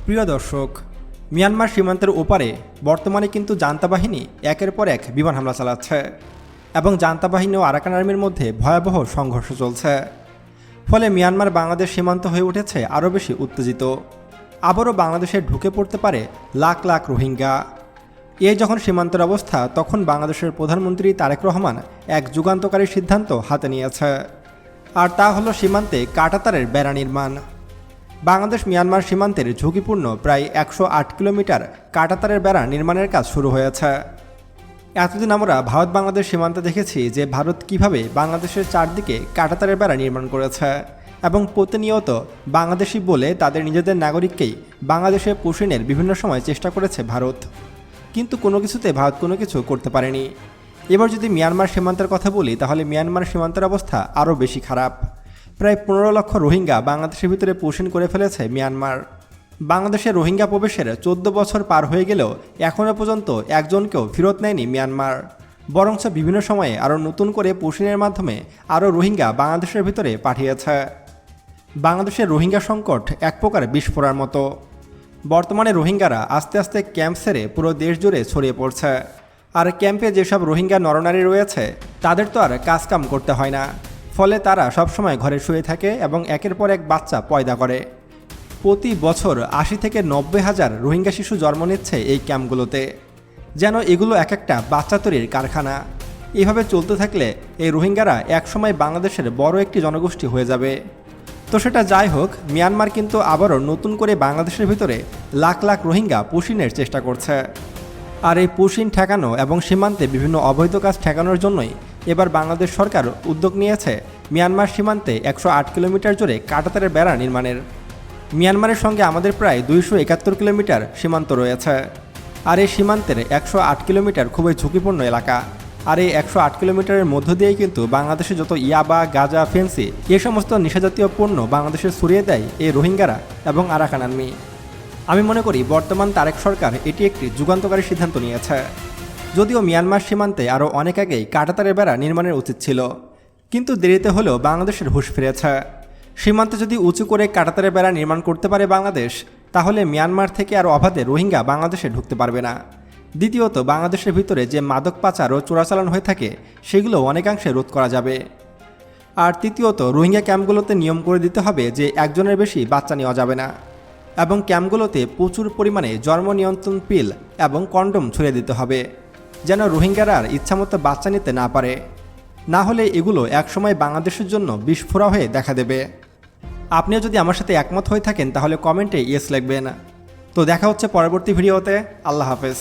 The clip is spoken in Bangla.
প্রিয় দর্শক, মিয়ানমার সীমান্তের ওপারে বর্তমানে কিন্তু জান্তা বাহিনী একের পর এক বিমান হামলা চালাচ্ছে এবং জান্তা বাহিনী ও আরাকান আর্মির মধ্যে ভয়াবহ সংঘর্ষ চলছে। ফলে মিয়ানমার বাংলাদেশ সীমান্ত হয়ে উঠেছে আরও বেশি উত্তেজিত। আবারও বাংলাদেশে ঢুকে পড়তে পারে লাখ লাখ রোহিঙ্গা। এই যখন সীমান্তের অবস্থা, তখন বাংলাদেশের প্রধানমন্ত্রী তারেক রহমান এক যুগান্তকারী সিদ্ধান্ত হাতে নিয়েছে, আর তা হলো সীমান্তে কাঁটাতারের বেড়া নির্মাণ। বাংলাদেশ মিয়ানমার সীমান্তের ঝুঁকিপূর্ণ প্রায় ১০৮ কিলোমিটার কাঁটাতারের বেড়া নির্মাণের কাজ শুরু হয়েছে। এতদিন আমরা ভারত বাংলাদেশ সীমান্তে দেখেছি যে ভারত কিভাবে বাংলাদেশের চারদিকে কাঁটাতারের বেড়া নির্মাণ করেছে এবং প্রতিনিয়ত বাংলাদেশি বলে তাদের নিজেদের নাগরিককেই বাংলাদেশে পুষিনের বিভিন্ন সময় চেষ্টা করেছে ভারত, কিন্তু কোনো কিছুতে ভারত কোনো কিছু করতে পারেনি। এবার যদি মিয়ানমার সীমান্তের কথা বলি, তাহলে মিয়ানমার সীমান্তের অবস্থা আরও বেশি খারাপ। প্রায় ১৫ লক্ষ রোহিঙ্গা বাংলাদেশের ভিতরে পুষিন করে ফেলেছে মিয়ানমার। বাংলাদেশে রোহিঙ্গা প্রবেশের ১৪ বছর পার হয়ে গেলেও এখনও পর্যন্ত একজনকেও ফেরত নেয়নি মিয়ানমার, বরঞ্চ বিভিন্ন সময়ে আরও নতুন করে পুষিনের মাধ্যমে আরও রোহিঙ্গা বাংলাদেশের ভিতরে পাঠিয়েছে। বাংলাদেশের রোহিঙ্গা সংকট এক প্রকার বিস্ফোরার মতো। বর্তমানে রোহিঙ্গারা আস্তে আস্তে ক্যাম্প ছেড়ে পুরো দেশ জুড়ে ছড়িয়ে পড়ছে। আর ক্যাম্পে যেসব রোহিঙ্গা নরনারী রয়েছে তাদের তো আর কাজকাম করতে হয় না, ফলে তারা সবসময় ঘরে শুয়ে থাকে এবং একের পর এক বাচ্চা পয়দা করে। প্রতি বছর ৮০ থেকে ৯০ হাজার রোহিঙ্গা শিশু জন্ম নিচ্ছে এই ক্যাম্পগুলোতে, যেন এগুলো এক একটা বাচ্চা তৈরির কারখানা। এভাবে চলতে থাকলে এই রোহিঙ্গারা একসময় বাংলাদেশের বড় একটি জনগোষ্ঠী হয়ে যাবে। তো সেটা যাই হোক, মিয়ানমার কিন্তু আবারও নতুন করে বাংলাদেশের ভিতরে লাখ লাখ রোহিঙ্গা পুষিনের চেষ্টা করছে। আর এই পুষিন ঠেকানো এবং সীমান্তে বিভিন্ন অবৈধ কাজ ঠেকানোর জন্যই এবার বাংলাদেশ সরকার উদ্যোগ নিয়েছে মিয়ানমার সীমান্তে ১০৮ কিলোমিটার জুড়ে কাঁটাতারের বেড়া নির্মাণের। মিয়ানমারের সঙ্গে আমাদের প্রায় ২৭১ কিলোমিটার সীমান্ত রয়েছে, আর এই সীমান্তের ১০৮ কিলোমিটার খুবই ঝুঁকিপূর্ণ এলাকা। আর এই ১০৮ কিলোমিটারের মধ্য দিয়েই কিন্তু বাংলাদেশে যত ইয়াবা, গাঁজা, ফেন্সি এ সমস্ত নেশাজাতীয় পণ্য বাংলাদেশে ছড়িয়ে দেয় এই রোহিঙ্গারা এবং আরাকান আর্মি। আমি মনে করি বর্তমান তারেক সরকার এটি একটি যুগান্তকারী সিদ্ধান্ত নিয়েছে। যদিও মিয়ানমার সীমান্তে আরও অনেক আগেই কাঁটাতারের বেড়া নির্মাণের উচিত ছিল, কিন্তু দেরিতে হলেও বাংলাদেশের হুঁশ ফিরেছে। সীমান্তে যদি উঁচু করে কাঁটাতারের বেড়া নির্মাণ করতে পারে বাংলাদেশ, তাহলে মিয়ানমার থেকে আর অবাধে রোহিঙ্গা বাংলাদেশে ঢুকতে পারবে না। দ্বিতীয়ত, বাংলাদেশের ভিতরে যে মাদক পাচার ও চোরাচালান হয়ে থাকে সেগুলো অনেকাংশে রোধ করা যাবে। আর তৃতীয়ত, রোহিঙ্গা ক্যাম্পগুলোতে নিয়ম করে দিতে হবে যে একজনের বেশি বাচ্চা নেওয়া যাবে না, এবং ক্যাম্পগুলোতে প্রচুর পরিমাণে জন্ম নিয়ন্ত্রণ পিল এবং কন্ডোম ছড়িয়ে দিতে হবে, যেন রোহিঙ্গারা আর ইচ্ছামতো বাচ্চা নিতে না পারে। না হলে এগুলো একসময় বাংলাদেশের জন্য বিস্ফোরা হয়ে দেখা দেবে। আপনিও যদি আমার সাথে একমত হয়ে থাকেন তাহলে কমেন্টে ইয়েস লিখবেন। তো দেখা হচ্ছে পরবর্তী ভিডিওতে। আল্লাহ হাফেজ।